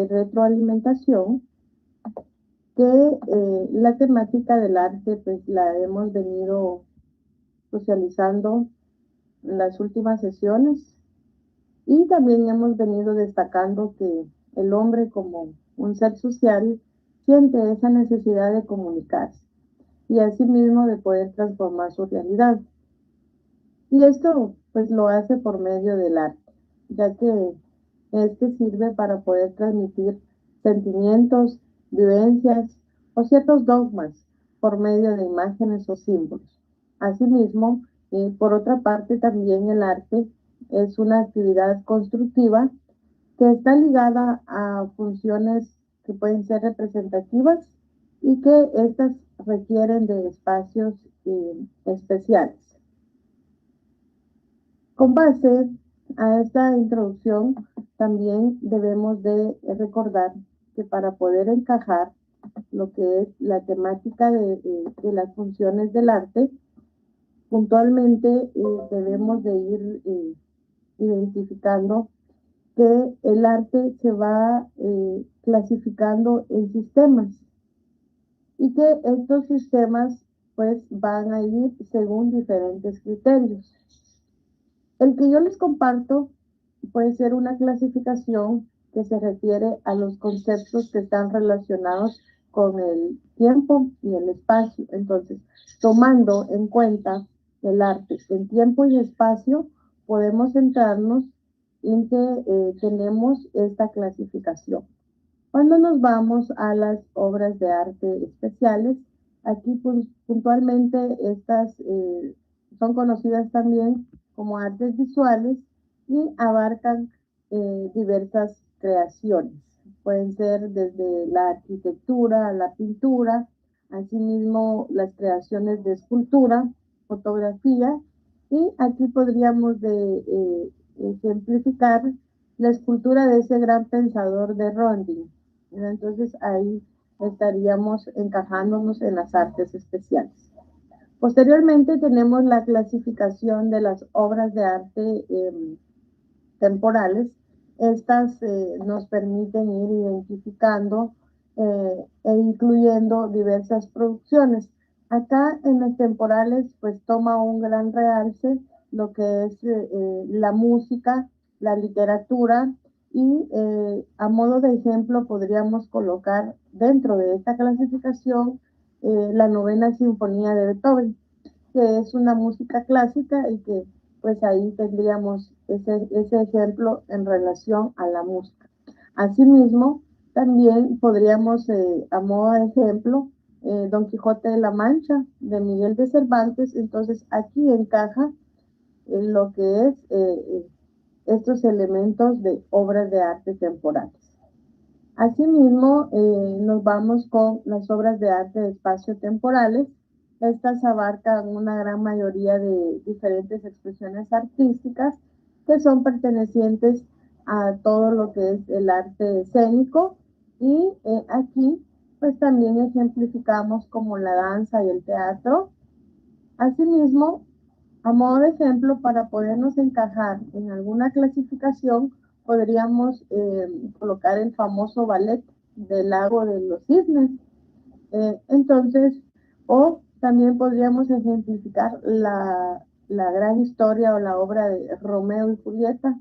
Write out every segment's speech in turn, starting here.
de retroalimentación, que la temática del arte pues la hemos venido socializando en las últimas sesiones, y también hemos venido destacando que el hombre como un ser social siente esa necesidad de comunicarse y asimismo de poder transformar su realidad. Y esto pues lo hace por medio del arte, ya que este sirve para poder transmitir sentimientos, vivencias o ciertos dogmas por medio de imágenes o símbolos. Asimismo, por otra parte, también el arte es una actividad constructiva que está ligada a funciones que pueden ser representativas y que estas requieren de espacios especiales. Con base a esta introducción, también debemos de recordar que para poder encajar lo que es la temática de las funciones del arte, puntualmente debemos de ir identificando que el arte se va clasificando en sistemas y que estos sistemas pues van a ir según diferentes criterios. El que yo les comparto puede ser una clasificación que se refiere a los conceptos que están relacionados con el tiempo y el espacio. Entonces, tomando en cuenta el arte en tiempo y espacio, podemos centrarnos en que tenemos esta clasificación. Cuando nos vamos a las obras de arte especiales, aquí puntualmente estas son conocidas también como artes visuales y abarcan diversas creaciones. Pueden ser desde la arquitectura, la pintura, asimismo las creaciones de escultura, fotografía, y aquí podríamos ejemplificar la escultura de ese gran pensador de Rondin. Entonces ahí estaríamos encajándonos en las artes especiales. Posteriormente tenemos la clasificación de las obras de arte temporales. Estas nos permiten ir identificando e incluyendo diversas producciones. Acá en las temporales pues toma un gran realce lo que es la música, la literatura, y a modo de ejemplo podríamos colocar dentro de esta clasificación la novena sinfonía de Beethoven, que es una música clásica y que pues ahí tendríamos ese ejemplo en relación a la música. Asimismo, también podríamos, a modo de ejemplo, Don Quijote de la Mancha de Miguel de Cervantes. Entonces aquí encaja en lo que es estos elementos de obras de arte temporales. Asimismo, nos vamos con las obras de arte espacio-temporales. Estas abarcan una gran mayoría de diferentes expresiones artísticas que son pertenecientes a todo lo que es el arte escénico, y aquí pues también ejemplificamos como la danza y el teatro. Asimismo, a modo de ejemplo, para podernos encajar en alguna clasificación, podríamos colocar el famoso ballet del lago de los cisnes. Entonces, o también podríamos ejemplificar la gran historia o la obra de Romeo y Julieta,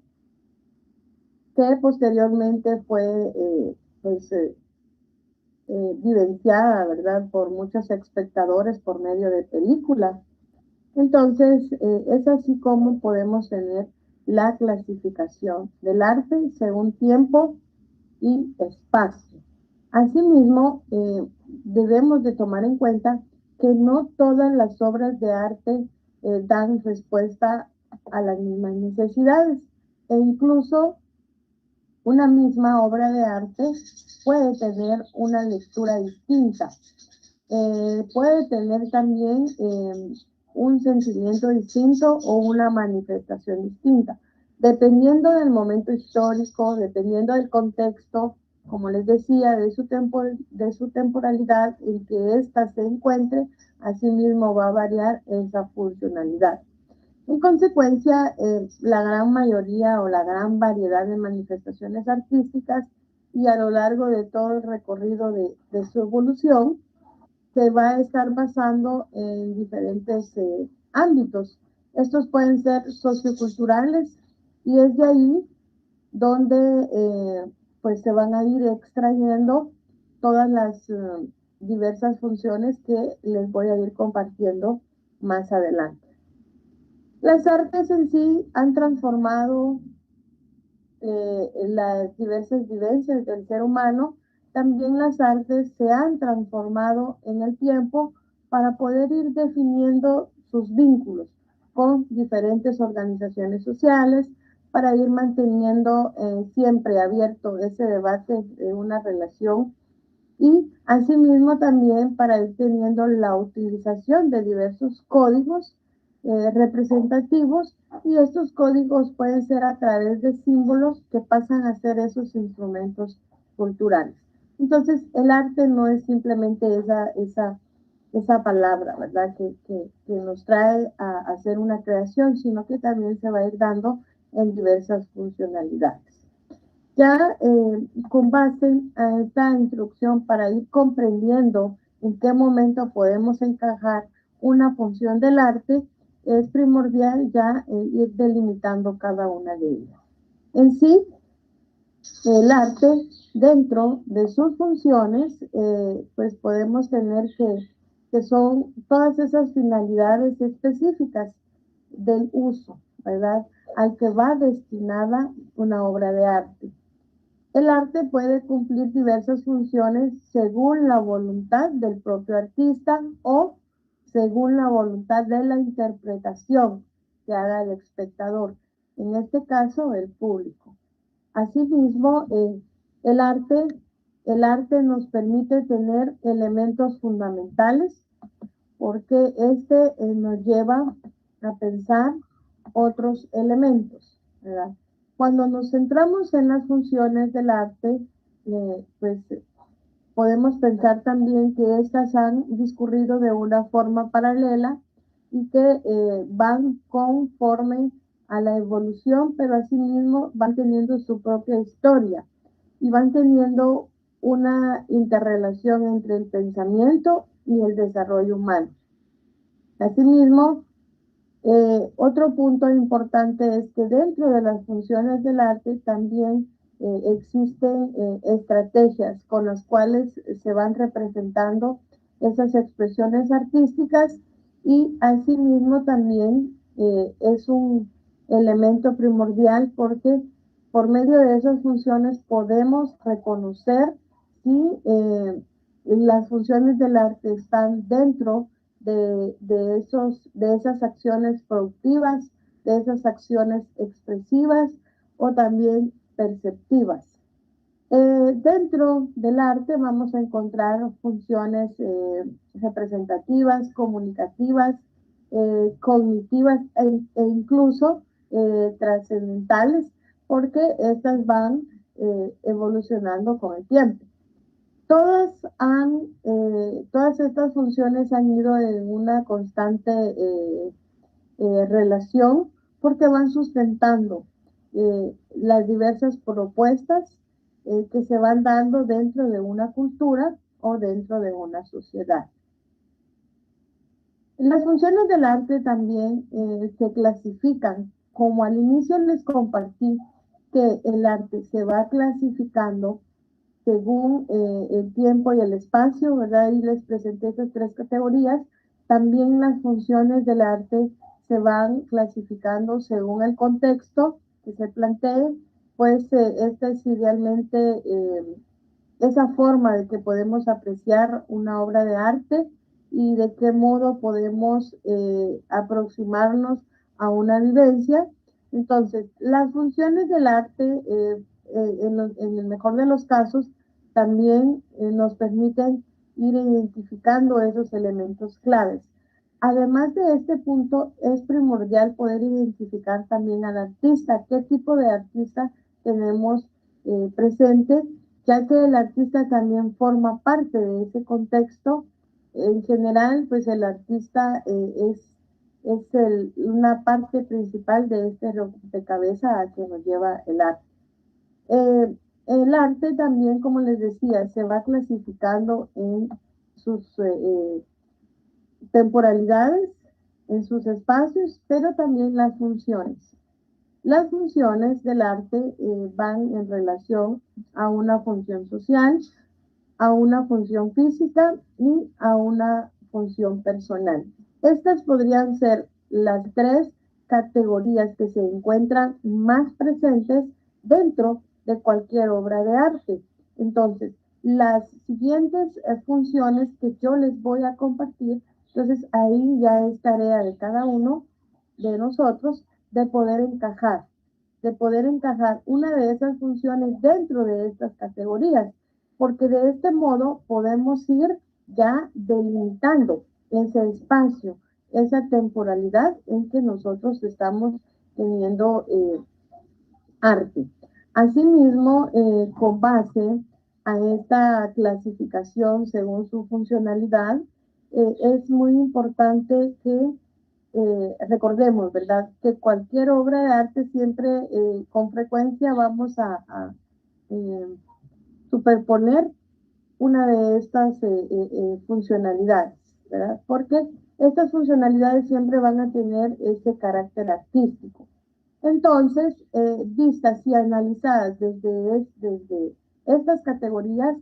que posteriormente fue vivenciada, ¿verdad?, por muchos espectadores por medio de películas. Entonces, es así como podemos tener la clasificación del arte según tiempo y espacio. Asimismo, debemos de tomar en cuenta que no todas las obras de arte dan respuesta a las mismas necesidades, e incluso una misma obra de arte puede tener una lectura distinta. Puede tener también un sentimiento distinto o una manifestación distinta, dependiendo del momento histórico, dependiendo del contexto, como les decía, de su temporalidad en que ésta se encuentre. Asimismo va a variar esa funcionalidad. En consecuencia, la gran mayoría o la gran variedad de manifestaciones artísticas y a lo largo de todo el recorrido de su evolución, se va a estar basando en diferentes ámbitos. Estos pueden ser socioculturales y es de ahí donde pues se van a ir extrayendo todas las diversas funciones que les voy a ir compartiendo más adelante. Las artes en sí han transformado las diversas vivencias del ser humano. También las artes se han transformado en el tiempo para poder ir definiendo sus vínculos con diferentes organizaciones sociales, para ir manteniendo siempre abierto ese debate de una relación y asimismo también para ir teniendo la utilización de diversos códigos representativos, y estos códigos pueden ser a través de símbolos que pasan a ser esos instrumentos culturales. Entonces, el arte no es simplemente esa palabra, ¿verdad? Que nos trae a hacer una creación, sino que también se va a ir dando en diversas funcionalidades. Ya con base a esta instrucción para ir comprendiendo en qué momento podemos encajar una función del arte, es primordial ya ir delimitando cada una de ellas. En sí, el arte, dentro de sus funciones, pues podemos tener que son todas esas finalidades específicas del uso, ¿verdad? Al que va destinada una obra de arte. El arte puede cumplir diversas funciones según la voluntad del propio artista o según la voluntad de la interpretación que haga el espectador, en este caso el público. Asimismo, el arte nos permite tener elementos fundamentales porque nos lleva a pensar otros elementos, ¿verdad? Cuando nos centramos en las funciones del arte, pues podemos pensar también que estas han discurrido de una forma paralela y que van conforme a la evolución, pero asimismo van teniendo su propia historia y van teniendo una interrelación entre el pensamiento y el desarrollo humano. Asimismo, otro punto importante es que dentro de las funciones del arte también existen estrategias con las cuales se van representando esas expresiones artísticas, y asimismo también es un elemento primordial porque por medio de esas funciones podemos reconocer si las funciones del arte están dentro de esas acciones productivas, de esas acciones expresivas o también perceptivas. Dentro del arte vamos a encontrar funciones representativas, comunicativas, cognitivas e incluso trascendentales, porque estas van evolucionando con el tiempo. Todas estas funciones han ido en una constante relación porque van sustentando las diversas propuestas que se van dando dentro de una cultura o dentro de una sociedad. Las funciones del arte también se clasifican, como al inicio les compartí, que el arte se va clasificando según el tiempo y el espacio, ¿verdad? Y les presenté esas tres categorías. También las funciones del arte se van clasificando según el contexto que se plantee, pues esta es idealmente esa forma de que podemos apreciar una obra de arte y de qué modo podemos aproximarnos a una vivencia. Entonces, las funciones del arte, en el mejor de los casos, también nos permiten ir identificando esos elementos claves. Además de este punto, es primordial poder identificar también al artista, qué tipo de artista tenemos presente, ya que el artista también forma parte de ese contexto. En general, pues el artista una parte principal de este rompecabezas a que nos lleva el arte. El arte también, como les decía, se va clasificando en sus temporalidades, en sus espacios, pero también las funciones. Las funciones del arte van en relación a una función social, a una función física y a una función personal. Estas podrían ser las tres categorías que se encuentran más presentes dentro de cualquier obra de arte. Entonces, las siguientes funciones que yo les voy a compartir, entonces ahí ya es tarea de cada uno de nosotros de poder encajar una de esas funciones dentro de estas categorías, porque de este modo podemos ir ya delimitando ese espacio, esa temporalidad en que nosotros estamos teniendo arte. Asimismo, con base a esta clasificación según su funcionalidad, es muy importante que recordemos, ¿verdad? Que cualquier obra de arte siempre, con frecuencia, vamos a eh, superponer una de estas funcionalidades, ¿verdad? Porque estas funcionalidades siempre van a tener ese carácter artístico. Entonces, vistas y analizadas desde estas categorías,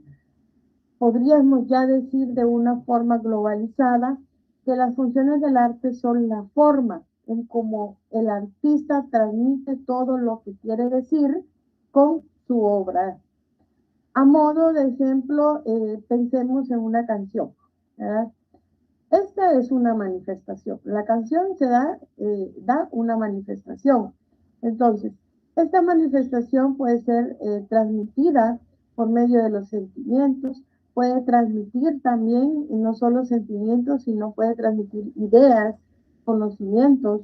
podríamos ya decir de una forma globalizada que las funciones del arte son la forma en cómo el artista transmite todo lo que quiere decir con su obra. A modo de ejemplo, pensemos en una canción, ¿verdad? Esta es una manifestación. La canción da una manifestación. Entonces, esta manifestación puede ser transmitida por medio de los sentimientos, puede transmitir también no solo sentimientos, sino puede transmitir ideas, conocimientos,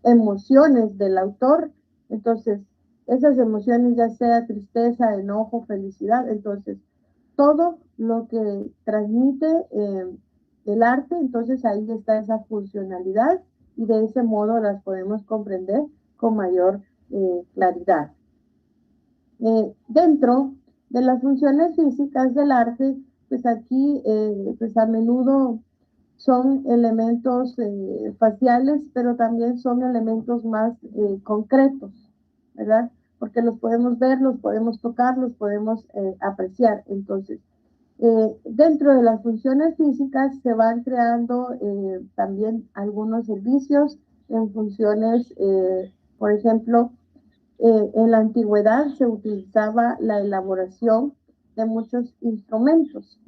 emociones del autor. Entonces, esas emociones, ya sea tristeza, enojo, felicidad, entonces, todo lo que transmite el arte, entonces ahí está esa funcionalidad y de ese modo las podemos comprender con mayor claridad. Dentro de las funciones físicas del arte, pues aquí pues a menudo son elementos faciales, pero también son elementos más concretos, ¿verdad? Porque los podemos ver, los podemos tocar, los podemos apreciar. Entonces, dentro de las funciones físicas se van creando también algunos servicios en funciones, por ejemplo, en la antigüedad se utilizaba la elaboración de muchos instrumentos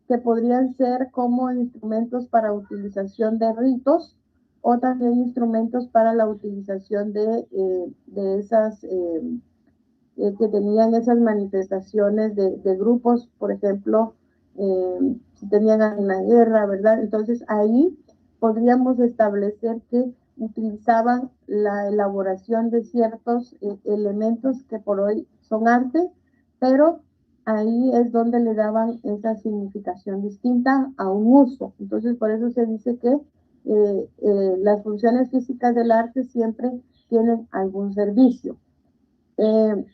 que podrían ser como instrumentos para utilización de ritos o también instrumentos para la utilización de esas que tenían esas manifestaciones de grupos, por ejemplo, si tenían una guerra, ¿verdad? Entonces ahí podríamos establecer que utilizaban la elaboración de ciertos elementos que por hoy son arte, pero ahí es donde le daban esa significación distinta a un uso. Entonces por eso se dice que las funciones físicas del arte siempre tienen algún servicio. Eh,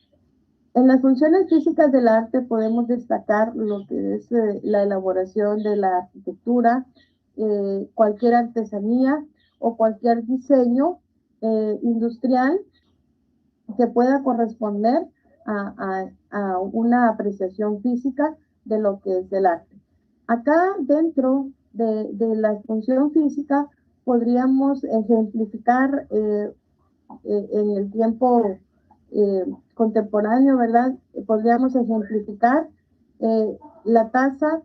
en las funciones físicas del arte podemos destacar lo que es la elaboración de la arquitectura, cualquier artesanía o cualquier diseño industrial que pueda corresponder a una apreciación física de lo que es el arte. Acá dentro de la función física podríamos ejemplificar en el tiempo contemporáneo, ¿verdad? Podríamos ejemplificar la taza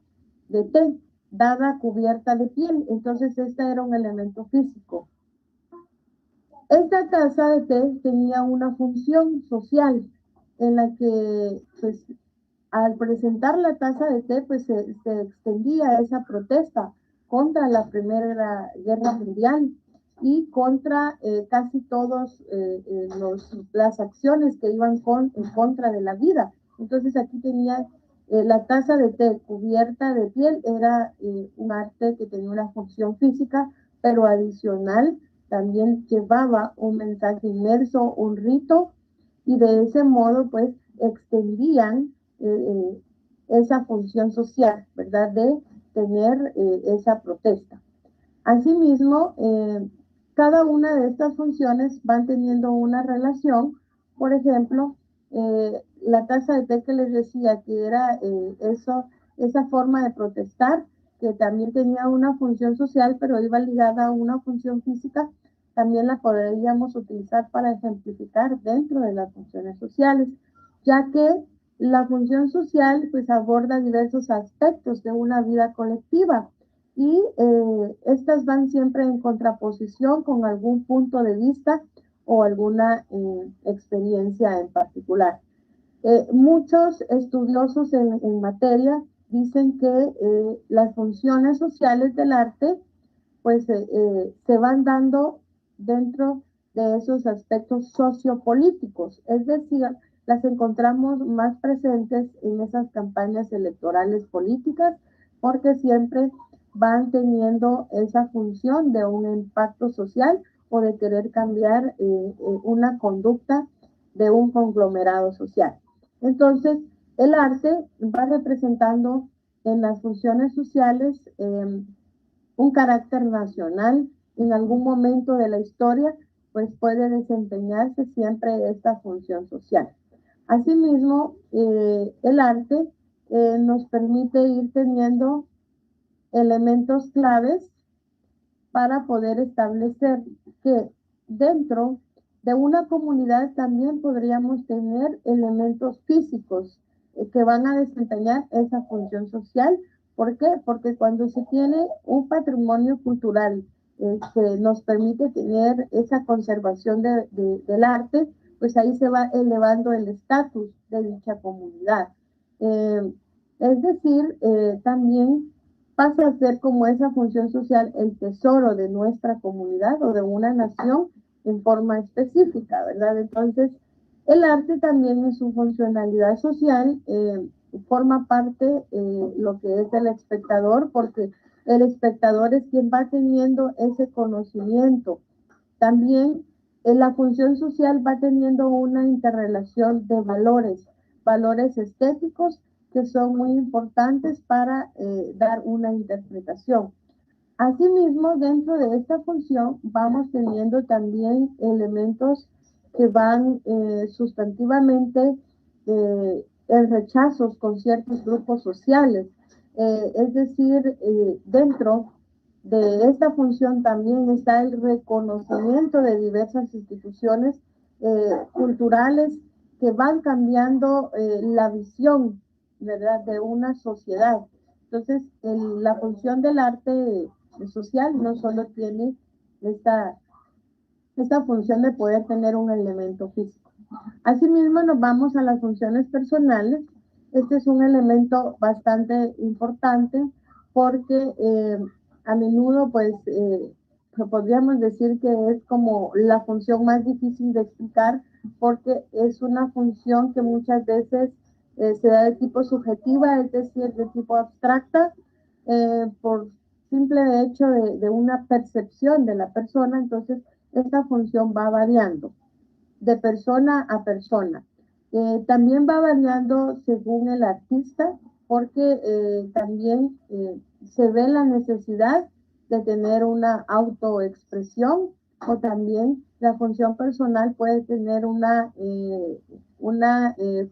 de té dada cubierta de piel. Entonces, este era un elemento físico. Esta taza de té tenía una función social en la que, pues, al presentar la taza de té, pues se extendía esa protesta contra la Primera Guerra Mundial y contra casi todas las acciones que iban en contra de la vida. Entonces aquí tenía la taza de té cubierta de piel, era un arte que tenía una función física, pero adicional también llevaba un mensaje inmerso, un rito, y de ese modo pues extendían esa función social, ¿verdad? De tener esa protesta. Asimismo, cada una de estas funciones van teniendo una relación. Por ejemplo, la taza de té que les decía que era esa forma de protestar, que también tenía una función social, pero iba ligada a una función física, también la podríamos utilizar para ejemplificar dentro de las funciones sociales, ya que la función social pues aborda diversos aspectos de una vida colectiva y estas van siempre en contraposición con algún punto de vista o alguna experiencia en particular. Muchos estudiosos en materia dicen que las funciones sociales del arte pues se van dando dentro de esos aspectos sociopolíticos, es decir, las encontramos más presentes en esas campañas electorales políticas porque siempre van teniendo esa función de un impacto social o de querer cambiar una conducta de un conglomerado social. Entonces, el arte va representando en las funciones sociales un carácter nacional. En algún momento de la historia, pues puede desempeñarse siempre esta función social. Asimismo, el arte nos permite ir teniendo elementos claves para poder establecer que dentro de una comunidad también podríamos tener elementos físicos que van a desempeñar esa función social. ¿Por qué? Porque cuando se tiene un patrimonio cultural que nos permite tener esa conservación del arte, pues ahí se va elevando el estatus de dicha comunidad. Es decir, también pasa a ser como esa función social el tesoro de nuestra comunidad o de una nación en forma específica, ¿verdad? Entonces, el arte también en su funcionalidad social forma parte lo que es el espectador, porque el espectador es quien va teniendo ese conocimiento. También la función social va teniendo una interrelación de valores estéticos que son muy importantes para dar una interpretación. Asimismo, dentro de esta función vamos teniendo también elementos que van sustantivamente en rechazos con ciertos grupos sociales. Es decir, dentro de esta función también está el reconocimiento de diversas instituciones culturales que van cambiando la visión, ¿verdad?, de una sociedad. Entonces, la función del arte social no solo tiene esta función de poder tener un elemento físico. Asimismo, nos vamos a las funciones personales. Este es un elemento bastante importante porque a menudo, pues, podríamos decir que es como la función más difícil de explicar porque es una función que muchas veces se da de tipo subjetiva, es decir, de tipo abstracta, por simple hecho de una percepción de la persona. Entonces, esta función va variando de persona a persona. También va variando según el artista, porque también se ve la necesidad de tener una autoexpresión o también la función personal puede tener una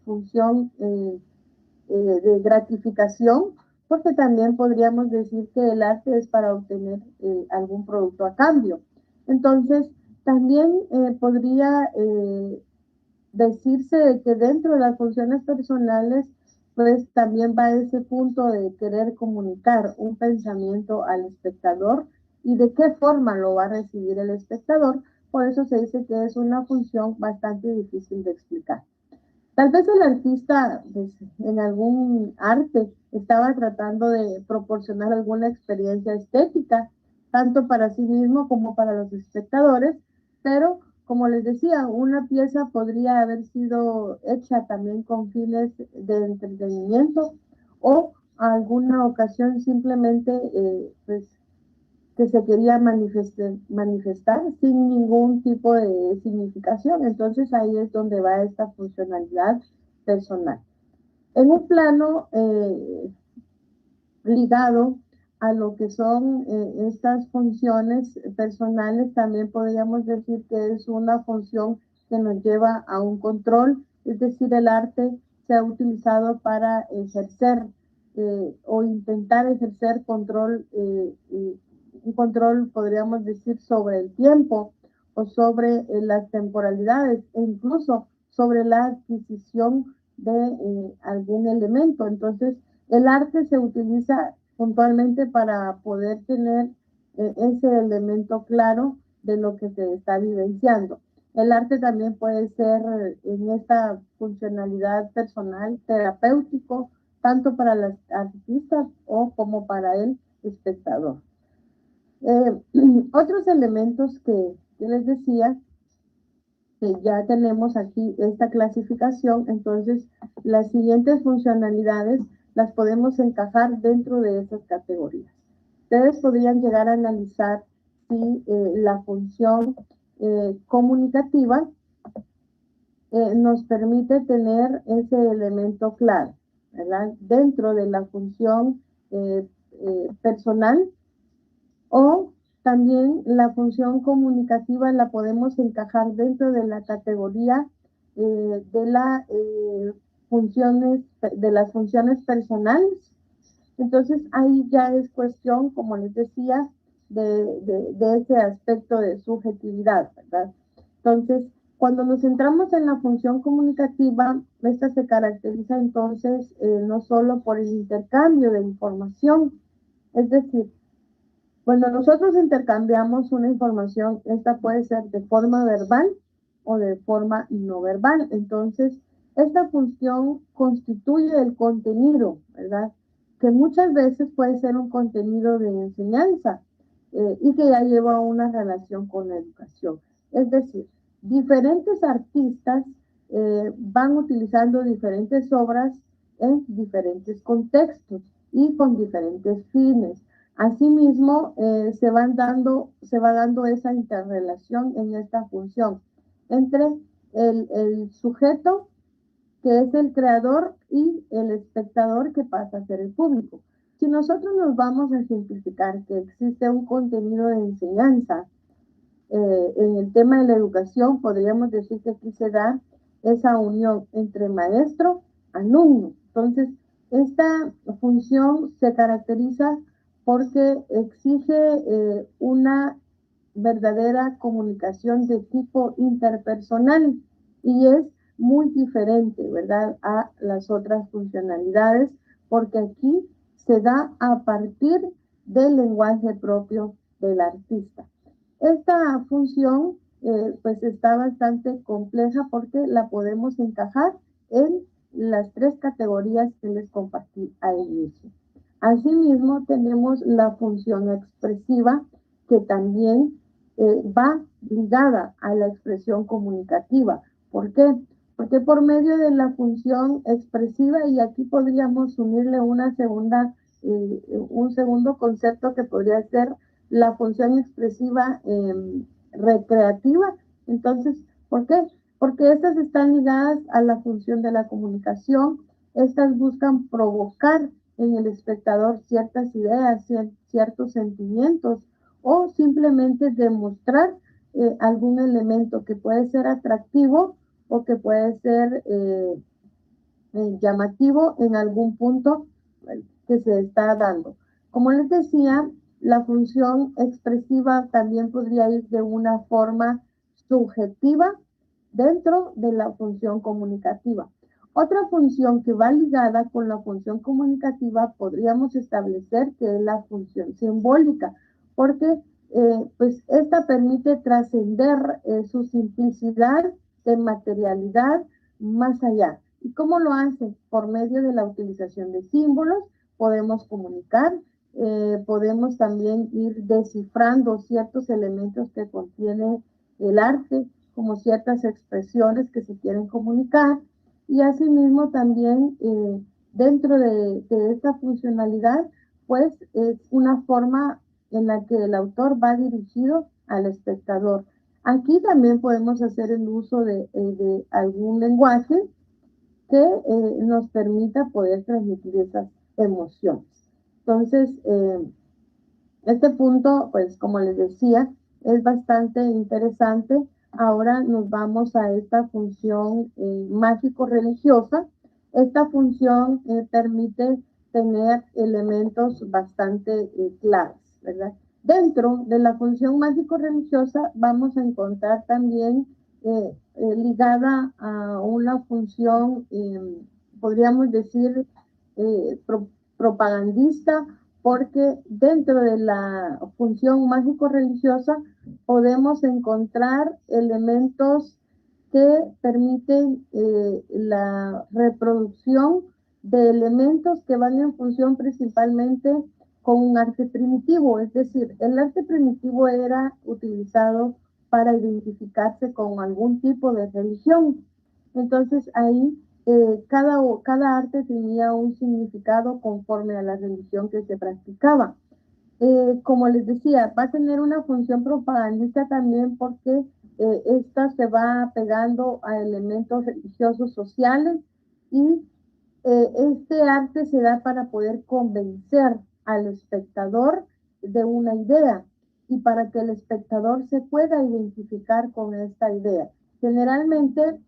función de gratificación, porque también podríamos decir que el arte es para obtener algún producto a cambio. Entonces, también podría decirse que dentro de las funciones personales, pues también va ese punto de querer comunicar un pensamiento al espectador y de qué forma lo va a recibir el espectador. Por eso se dice que es una función bastante difícil de explicar. Tal vez el artista pues, en algún arte estaba tratando de proporcionar alguna experiencia estética, tanto para sí mismo como para los espectadores, pero como les decía, una pieza podría haber sido hecha también con fines de entretenimiento o alguna ocasión simplemente pues, que se quería manifestar sin ningún tipo de significación. Entonces ahí es donde va esta funcionalidad personal. En un plano ligado a lo que son estas funciones personales, también podríamos decir que es una función que nos lleva a un control, es decir, el arte se ha utilizado para ejercer o intentar ejercer control, un control, podríamos decir, sobre el tiempo o sobre las temporalidades e incluso sobre la adquisición de algún elemento. Entonces, el arte se utiliza puntualmente para poder tener ese elemento claro de lo que se está vivenciando. El arte también puede ser en esta funcionalidad personal terapéutico, tanto para los artistas o como para el espectador. Otros elementos que les decía, que ya tenemos aquí esta clasificación, entonces las siguientes funcionalidades las podemos encajar dentro de esas categorías. Ustedes podrían llegar a analizar si la función comunicativa nos permite tener ese elemento claro, ¿verdad? Dentro de la función personal, o también la función comunicativa la podemos encajar dentro de la categoría de las funciones personales. Entonces ahí ya es cuestión, como les decía, de ese aspecto de subjetividad, ¿verdad? Entonces, cuando nos centramos en la función comunicativa, esta se caracteriza entonces no solo por el intercambio de información, es decir, cuando nosotros intercambiamos una información, esta puede ser de forma verbal o de forma no verbal. Entonces, esta función constituye el contenido, ¿verdad? Que muchas veces puede ser un contenido de enseñanza y que ya lleva una relación con la educación. Es decir, diferentes artistas van utilizando diferentes obras en diferentes contextos y con diferentes fines. Asimismo, se va dando esa interrelación en esta función entre el sujeto, que es el creador, y el espectador, que pasa a ser el público. Si nosotros nos vamos a simplificar que existe un contenido de enseñanza en el tema de la educación, podríamos decir que aquí se da esa unión entre maestro y alumno. Entonces, esta función se caracteriza porque exige una verdadera comunicación de tipo interpersonal y es muy diferente, ¿verdad?, a las otras funcionalidades, porque aquí se da a partir del lenguaje propio del artista. Esta función pues está bastante compleja porque la podemos encajar en las tres categorías que les compartí al inicio. Asimismo, tenemos la función expresiva, que también va ligada a la expresión comunicativa. ¿Por qué? Porque por medio de la función expresiva, y aquí podríamos unirle un segundo concepto que podría ser la función expresiva recreativa. Entonces, ¿por qué? Porque estas están ligadas a la función de la comunicación. Estas buscan provocar en el espectador ciertas ideas, ciertos sentimientos, o simplemente demostrar algún elemento que puede ser atractivo o que puede ser llamativo en algún punto que se está dando. Como les decía, la función expresiva también podría ir de una forma subjetiva dentro de la función comunicativa. Otra función que va ligada con la función comunicativa podríamos establecer que es la función simbólica, porque pues esta permite trascender su simplicidad de materialidad más allá. ¿Y cómo lo hace? Por medio de la utilización de símbolos podemos comunicar, podemos también ir descifrando ciertos elementos que contiene el arte, como ciertas expresiones que se quieren comunicar, y asimismo también dentro de esta funcionalidad, pues es una forma en la que el autor va dirigido al espectador. Aquí también podemos hacer el uso de algún lenguaje que nos permita poder transmitir esas emociones. Entonces, este punto, pues como les decía, es bastante interesante. Ahora nos vamos a esta función mágico-religiosa. Esta función permite tener elementos bastante claros, ¿verdad? Dentro de la función mágico-religiosa vamos a encontrar también ligada a una función, podríamos decir, propagandista, porque dentro de la función mágico-religiosa podemos encontrar elementos que permiten la reproducción de elementos que van en función principalmente con un arte primitivo, es decir, el arte primitivo era utilizado para identificarse con algún tipo de religión. Entonces ahí cada arte tenía un significado conforme a la religión que se practicaba. Como les decía, va a tener una función propagandista también porque esta se va pegando a elementos religiosos sociales y este arte se da para poder convencer al espectador de una idea y para que el espectador se pueda identificar con esta idea. Generalmente,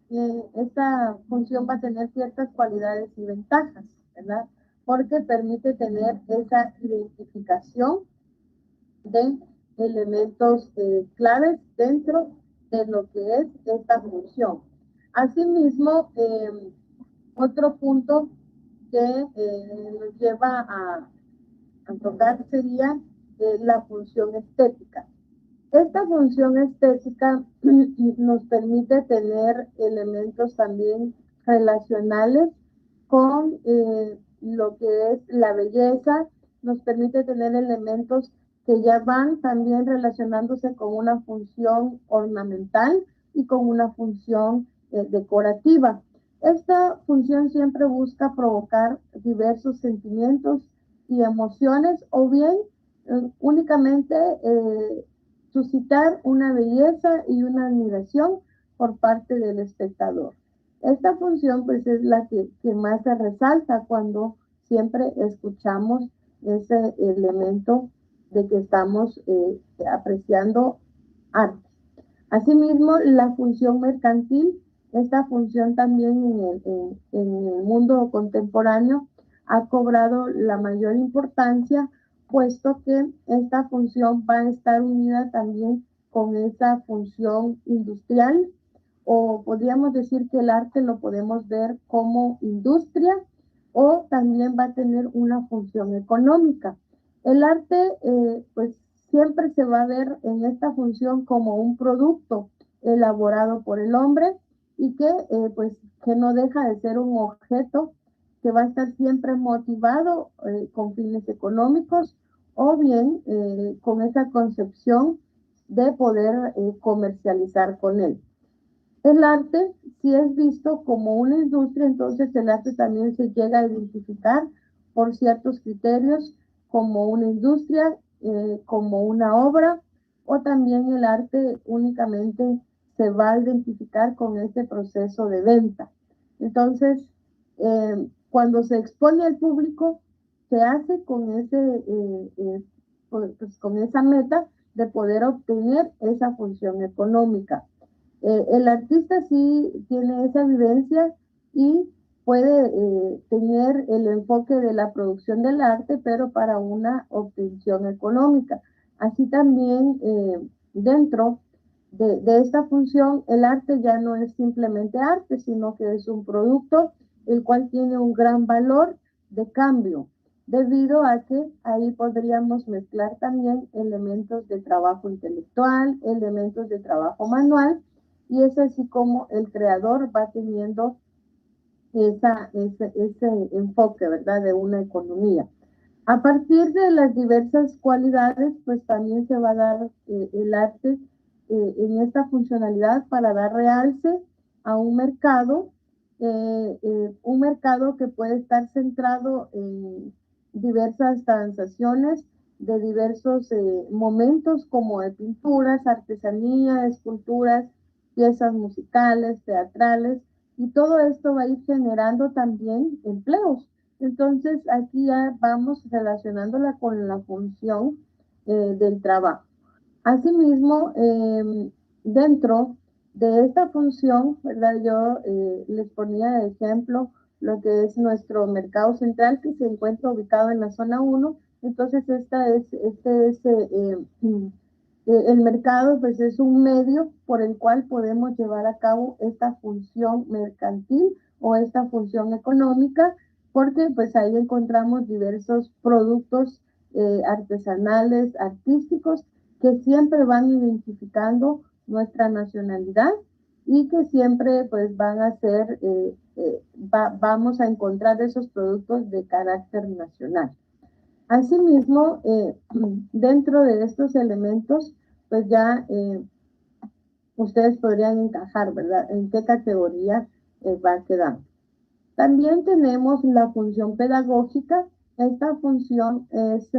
esta función va a tener ciertas cualidades y ventajas, ¿verdad? Porque permite tener esa identificación de elementos claves dentro de lo que es esta función. Asimismo, otro punto que nos lleva a tocar sería la función estética. Esta función estética nos permite tener elementos también relacionales con lo que es la belleza, nos permite tener elementos que ya van también relacionándose con una función ornamental y con una función decorativa. Esta función siempre busca provocar diversos sentimientos y emociones o bien únicamente suscitar una belleza y una admiración por parte del espectador. Esta función pues es la que más se resalta cuando siempre escuchamos ese elemento de que estamos apreciando arte. Asimismo, la función mercantil, esta función también en el mundo contemporáneo ha cobrado la mayor importancia, puesto que esta función va a estar unida también con esa función industrial, o podríamos decir que el arte lo podemos ver como industria, o también va a tener una función económica. El arte, pues siempre se va a ver en esta función como un producto elaborado por el hombre y pues, que no deja de ser un objeto que va a estar siempre motivado con fines económicos o bien con esa concepción de poder comercializar con él. El arte, si es visto como una industria, entonces el arte también se llega a identificar por ciertos criterios como una industria, como una obra, o también el arte únicamente se va a identificar con ese proceso de venta. Entonces, cuando se expone al público, se hace con pues, con esa meta de poder obtener esa función económica. El artista sí tiene esa vivencia y puede tener el enfoque de la producción del arte, pero para una obtención económica. Así también dentro de esta función, el arte ya no es simplemente arte, sino que es un producto el cual tiene un gran valor de cambio, debido a que ahí podríamos mezclar también elementos de trabajo intelectual, elementos de trabajo manual, y es así como el creador va teniendo ese enfoque, ¿verdad?, de una economía. A partir de las diversas cualidades, pues también se va a dar el arte en esta funcionalidad para dar realce a un mercado que puede estar centrado en diversas transacciones de diversos momentos como de pinturas, artesanía, esculturas, piezas musicales, teatrales y todo esto va a ir generando también empleos. Entonces, aquí ya vamos relacionándola con la función del trabajo. Asimismo, dentro de esta función, ¿verdad? Yo les ponía de ejemplo lo que es nuestro mercado central, que se encuentra ubicado en la zona 1. Entonces, el mercado pues es un medio por el cual podemos llevar a cabo esta función mercantil o esta función económica, porque pues ahí encontramos diversos productos artesanales, artísticos, que siempre van identificando nuestra nacionalidad y que siempre pues van a ser, vamos a encontrar esos productos de carácter nacional. Asimismo, dentro de estos elementos, pues ya ustedes podrían encajar, ¿verdad? ¿En qué categoría va quedando? También tenemos la función pedagógica. Esta función es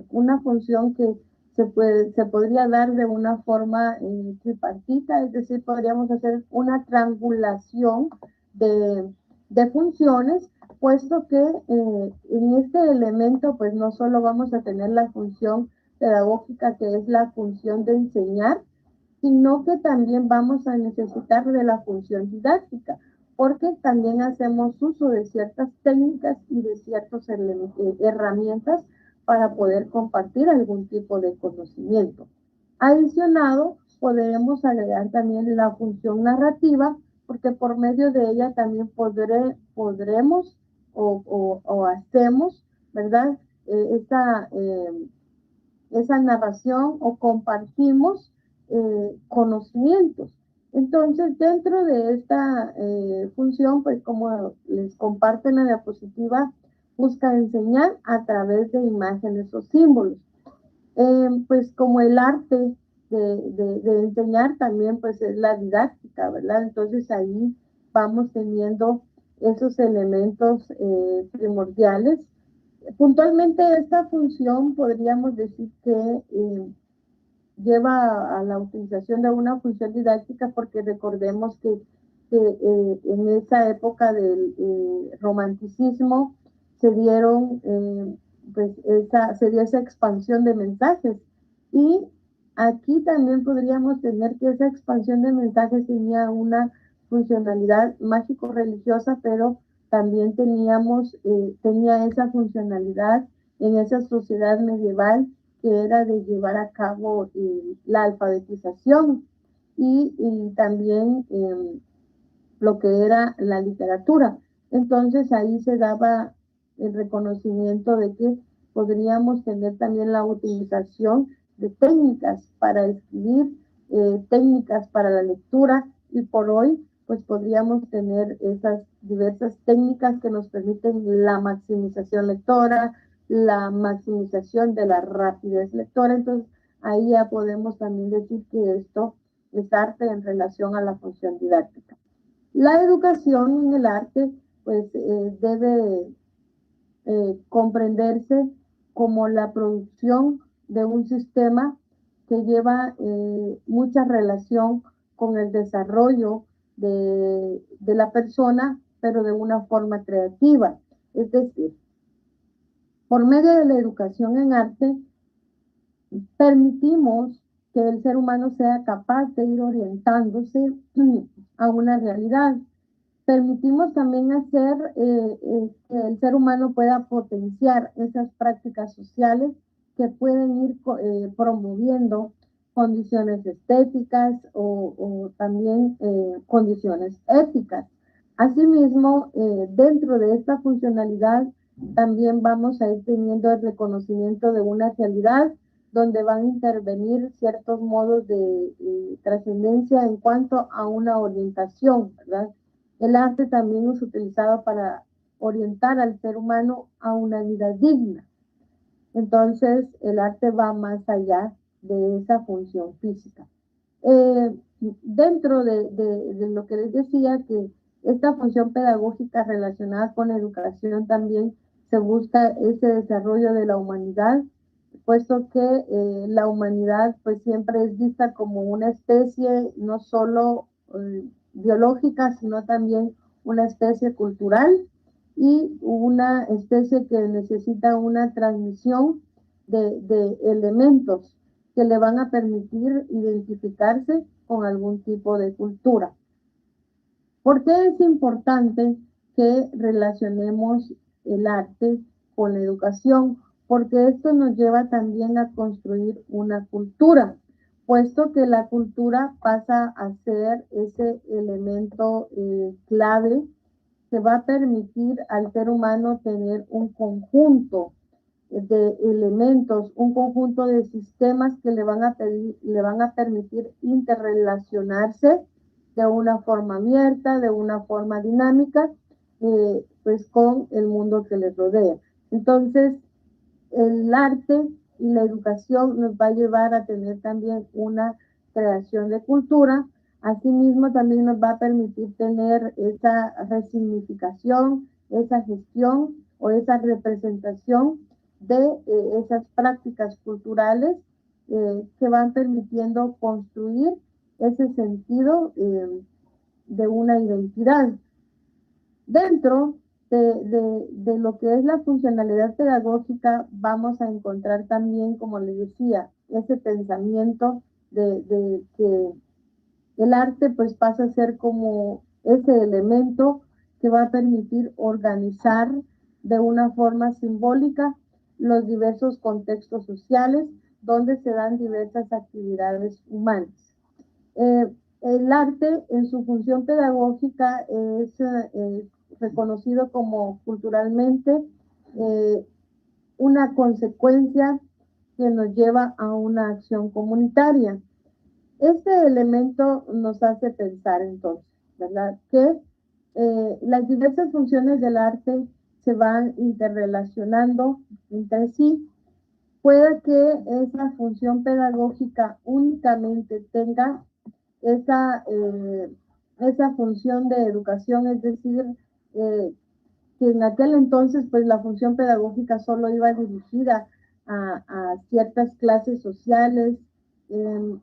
una función que se podría dar de una forma tripartita, es decir, podríamos hacer una triangulación de, de funciones, puesto que en este elemento pues no solo vamos a tener la función pedagógica, que es la función de enseñar, sino que también vamos a necesitar de la función didáctica, porque también hacemos uso de ciertas técnicas y de ciertas herramientas para poder compartir algún tipo de conocimiento. Adicionado, podremos agregar también la función narrativa, porque por medio de ella también podremos o hacemos, ¿verdad? Esa narración o compartimos conocimientos. Entonces, dentro de esta función, pues como les comparto en la diapositiva, busca enseñar a través de imágenes o símbolos. Pues como el arte de enseñar también pues es la didáctica, ¿verdad? Entonces ahí vamos teniendo esos elementos primordiales. Puntualmente esta función podríamos decir que lleva a la utilización de una función didáctica, porque recordemos que en esa época del romanticismo se dieron se dio esa expansión de mensajes, y aquí también podríamos tener que esa expansión de mensajes tenía una funcionalidad mágico-religiosa, pero también tenía esa funcionalidad en esa sociedad medieval, que era de llevar a cabo la alfabetización y también lo que era la literatura. Entonces ahí se daba el reconocimiento de que podríamos tener también la utilización de técnicas para escribir, técnicas para la lectura, y por hoy pues podríamos tener esas diversas técnicas que nos permiten la maximización lectora, la maximización de la rapidez lectora. Entonces ahí ya podemos también decir que esto es arte en relación a la función didáctica. La educación en el arte pues debe comprenderse como la producción de un sistema que lleva mucha relación con el desarrollo de la persona, pero de una forma creativa. Es decir, por medio de la educación en arte, permitimos que el ser humano sea capaz de ir orientándose a una realidad. Permitimos también hacer que el ser humano pueda potenciar esas prácticas sociales que pueden ir promoviendo condiciones estéticas o también condiciones éticas. Asimismo, dentro de esta funcionalidad, también vamos a ir teniendo el reconocimiento de una realidad donde van a intervenir ciertos modos de trascendencia en cuanto a una orientación, ¿verdad? El arte también es utilizado para orientar al ser humano a una vida digna. Entonces, el arte va más allá de esa función física. Dentro de lo que les decía, que esta función pedagógica relacionada con la educación también se busca ese desarrollo de la humanidad, puesto que la humanidad pues siempre es vista como una especie no solo biológica, sino también una especie cultural y una especie que necesita una transmisión de elementos que le van a permitir identificarse con algún tipo de cultura. ¿Por qué es importante que relacionemos el arte con la educación? Porque esto nos lleva también a construir una cultura, puesto que la cultura pasa a ser ese elemento clave que va a permitir al ser humano tener un conjunto de elementos, un conjunto de sistemas que le van a permitir interrelacionarse de una forma abierta, de una forma dinámica, pues con el mundo que les rodea. Entonces, el arte y la educación nos va a llevar a tener también una creación de cultura. Asimismo, también nos va a permitir tener esa resignificación, esa gestión o esa representación de esas prácticas culturales que van permitiendo construir ese sentido de una identidad. Dentro de lo que es la funcionalidad pedagógica, vamos a encontrar también, como les decía, ese pensamiento de que el arte pues pasa a ser como ese elemento que va a permitir organizar de una forma simbólica los diversos contextos sociales donde se dan diversas actividades humanas. El arte en su función pedagógica es reconocido como culturalmente una consecuencia que nos lleva a una acción comunitaria. Este elemento nos hace pensar entonces, ¿verdad? Que las diversas funciones del arte se van interrelacionando entre sí. Puede que esa función pedagógica únicamente tenga esa función de educación, es decir, que en aquel entonces pues la función pedagógica solo iba dirigida a ciertas clases sociales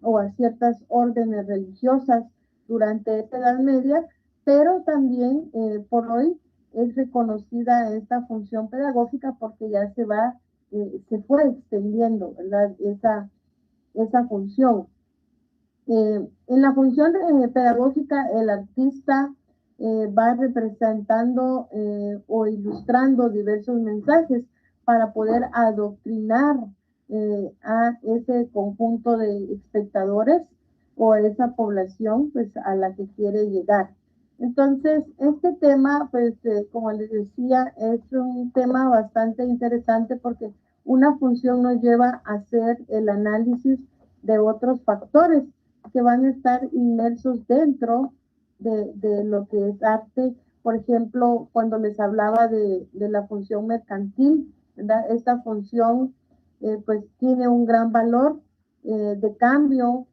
o a ciertas órdenes religiosas durante esta Edad Media, pero también por hoy es reconocida esta función pedagógica porque ya se fue extendiendo, ¿verdad? Esa función. En la función pedagógica, el artista va representando o ilustrando diversos mensajes para poder adoctrinar a ese conjunto de espectadores o a esa población pues, a la que quiere llegar. Entonces, este tema, pues, como les decía, es un tema bastante interesante porque una función nos lleva a hacer el análisis de otros factores que van a estar inmersos dentro de lo que es arte. Por ejemplo, cuando les hablaba de la función mercantil, ¿verdad? Esta función pues tiene un gran valor de cambio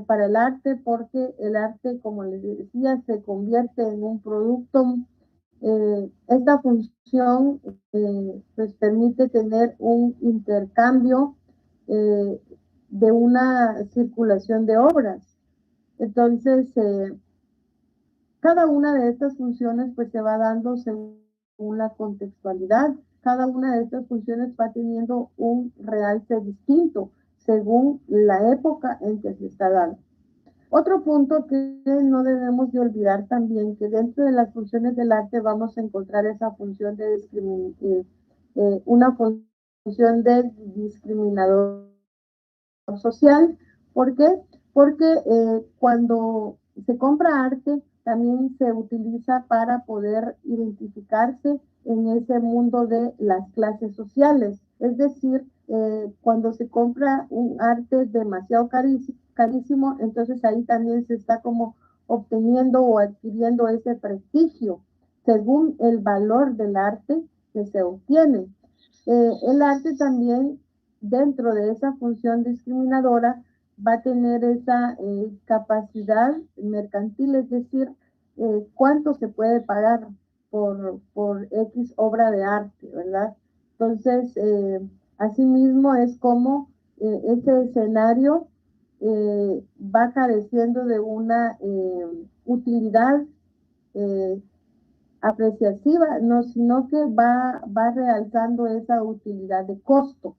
para el arte porque el arte, como les decía, se convierte en un producto. Esta función pues permite tener un intercambio eh, de una circulación de obras. Entonces, cada una de estas funciones pues se va dando según la contextualidad. Cada una de estas funciones va teniendo un realce distinto según la época en que se está dando. Otro punto que no debemos de olvidar también, que dentro de las funciones del arte vamos a encontrar esa función de una función de discriminador social. ¿Por qué? Porque cuando se compra arte, también se utiliza para poder identificarse en ese mundo de las clases sociales. Es decir, cuando se compra un arte demasiado carísimo, entonces ahí también se está como obteniendo o adquiriendo ese prestigio según el valor del arte que se obtiene. El arte también dentro de esa función discriminadora va a tener esa capacidad mercantil, es decir, cuánto se puede pagar por X obra de arte, ¿verdad? Entonces, asimismo es como ese escenario va careciendo de una utilidad apreciativa, no, sino que va realzando esa utilidad de costo.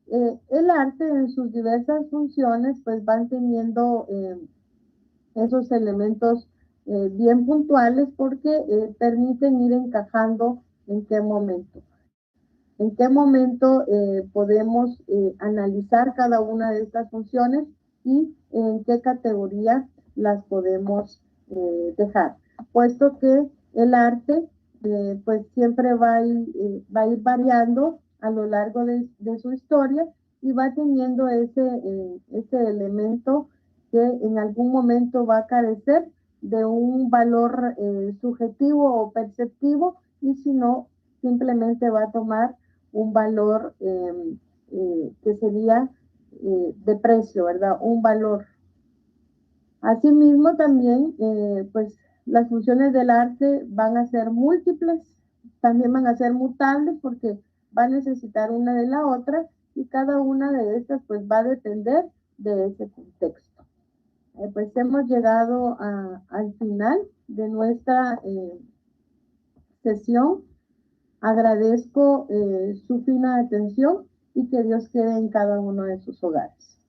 El arte en sus diversas funciones pues van teniendo esos elementos bien puntuales porque permiten ir encajando en qué momento. En qué momento podemos analizar cada una de estas funciones y en qué categoría las podemos dejar, puesto que el arte pues siempre va a ir variando a lo largo de su historia y va teniendo ese elemento que en algún momento va a carecer de un valor subjetivo o perceptivo, y si no, simplemente va a tomar un valor que sería de precio, ¿verdad? Un valor. Asimismo, también, pues, las funciones del arte van a ser múltiples, también van a ser mutables porque va a necesitar una de la otra y cada una de estas, pues, va a depender de ese contexto. Pues hemos llegado al final de nuestra sesión. Agradezco su fina atención y que Dios quede en cada uno de sus hogares.